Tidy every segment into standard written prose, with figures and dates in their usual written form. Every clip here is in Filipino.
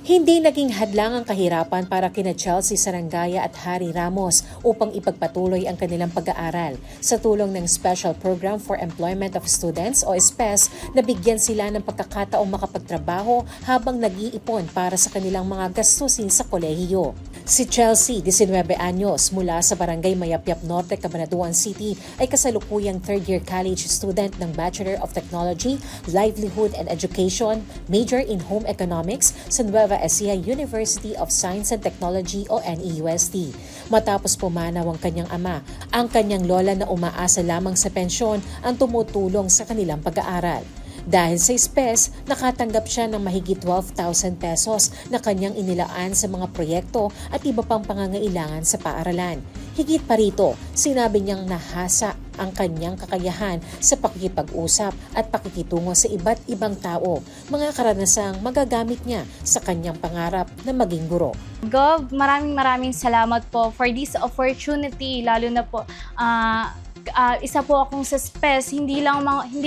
Hindi naging hadlang ang kahirapan para kina Chelsea Sarangaya at Harry Ramos upang ipagpatuloy ang kanilang pag-aaral. Sa tulong ng Special Program for Employment of Students o SPES, nabigyan sila ng pagkakataong makapagtrabaho habang nag-iipon para sa kanilang mga gastusin sa kolehiyo. Si Chelsea, 19 anyos, mula sa Barangay Mayapyap Norte, Cabanatuan City, ay kasalukuyang third-year college student ng Bachelor of Technology, Livelihood and Education, major in Home Economics sa Nueva Ecija University of Science and Technology o NEUST. Matapos pumanaw ang kanyang ama, ang kanyang lola na umaasa lamang sa pensyon ang tumutulong sa kanilang pag-aaral. Dahil sa SPES, nakatanggap siya ng mahigit 12,000 pesos na kanyang inilaan sa mga proyekto at iba pang pangangailangan sa paaralan. Higit pa rito, sinabi niyang nahasa ang kanyang kakayahan sa pakikipag-usap at pakikitungo sa iba't ibang tao, mga karanasang magagamit niya sa kanyang pangarap na maging guro. Gov, maraming salamat po for this opportunity, lalo na po isa po akong sa SPES, hindi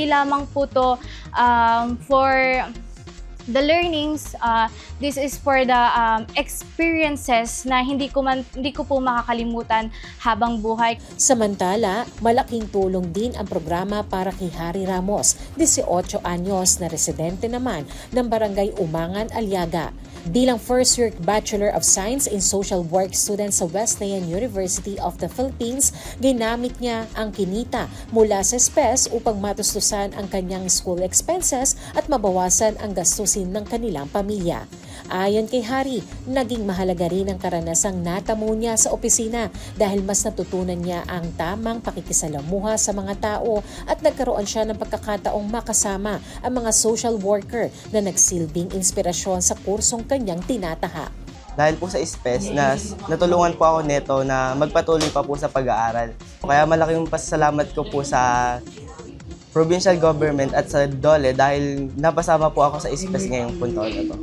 lamang po to for the learnings, this is for the experiences na hindi ko po makakalimutan habang buhay. Samantala, malaking tulong din ang programa para kay Harry Ramos, 18 anyos na residente naman ng Barangay Umangan, Aliaga. Bilang first-year Bachelor of Science in Social Work student sa Wesleyan University of the Philippines, ginamit niya ang kinita mula sa SPES upang matustusan ang kanyang school expenses at mabawasan ang gastusin ng kanilang pamilya. Ayon kay Harry, naging mahalaga rin ang karanasang natamo niya sa opisina dahil mas natutunan niya ang tamang pakikisalamuha sa mga tao at nagkaroon siya ng pagkakataong makasama ang mga social worker na nagsilbing inspirasyon sa kursong kanyang tinataha. Dahil po sa SPES, natulungan po ako neto na magpatuloy pa po sa pag-aaral. Kaya malaking pasasalamat ko po sa provincial government at sa DOLE dahil napasama po ako sa SPES ngayong puntaon na to.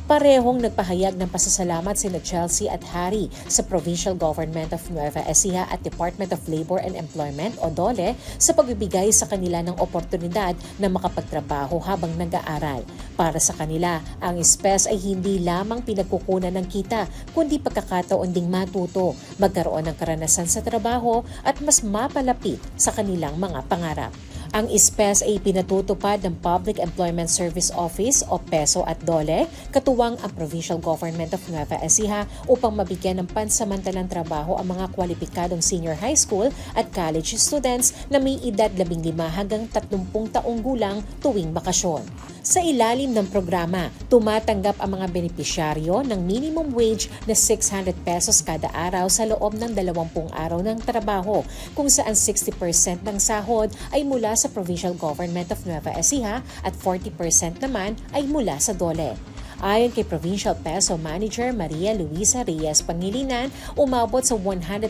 Parehong nagpahayag ng pasasalamat sina Chelsea at Harry sa Provincial Government of Nueva Ecija at Department of Labor and Employment o DOLE sa pagbibigay sa kanila ng oportunidad na makapagtrabaho habang nag-aaral. Para sa kanila, ang SPES ay hindi lamang pinagkukunan ng kita, kundi pagkakataon ding matuto, magkaroon ng karanasan sa trabaho at mas mapalapit sa kanilang mga pangarap. Ang SPES ay pinatutupad ng Public Employment Service Office o PESO at DOLE, katuwang ang Provincial Government of Nueva Ecija upang mabigyan ng pansamantalang trabaho ang mga kwalipikadong senior high school at college students na may edad 15 hanggang 30 taong gulang tuwing bakasyon. Sa ilalim ng programa, tumatanggap ang mga benepisyaryo ng minimum wage na 600 pesos kada araw sa loob ng 20 araw ng trabaho, kung saan 60% ng sahod ay mula sa Provincial Government of Nueva Ecija at 40% naman ay mula sa DOLE. Ayon kay Provincial PESO Manager Maria Luisa Reyes Pangilinan, umabot sa 120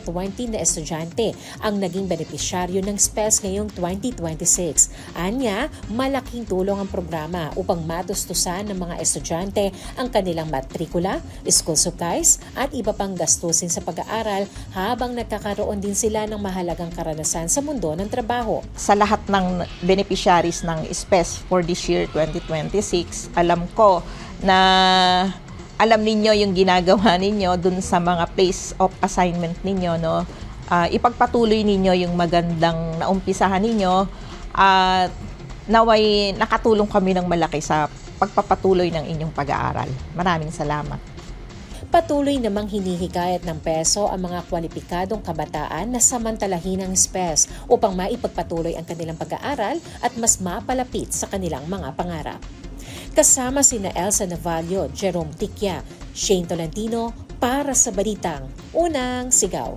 na estudyante ang naging benepisyaryo ng SPES ngayong 2026. Anya, malaking tulong ang programa upang matustusan ng mga estudyante ang kanilang matrikula, school supplies at iba pang gastusin sa pag-aaral habang nagkakaroon din sila ng mahalagang karanasan sa mundo ng trabaho. Sa lahat ng beneficiaries ng SPES for this year 2026, alam ko na alam ninyo yung ginagawa ninyo dun sa mga place of assignment ninyo, no? Ipagpatuloy ninyo yung magandang naumpisahan ninyo at naway nakatulong kami ng malaki sa pagpapatuloy ng inyong pag-aaral. Maraming salamat. Patuloy namang hinihikayat ng PESO ang mga kwalipikadong kabataan na samantalahin ng SPES upang maipagpatuloy ang kanilang pag-aaral at mas mapalapit sa kanilang mga pangarap. Kasama sina Elsa Navallo, Jerome Ticya, Shane Tolentino para sa Balitang Unang Sigaw.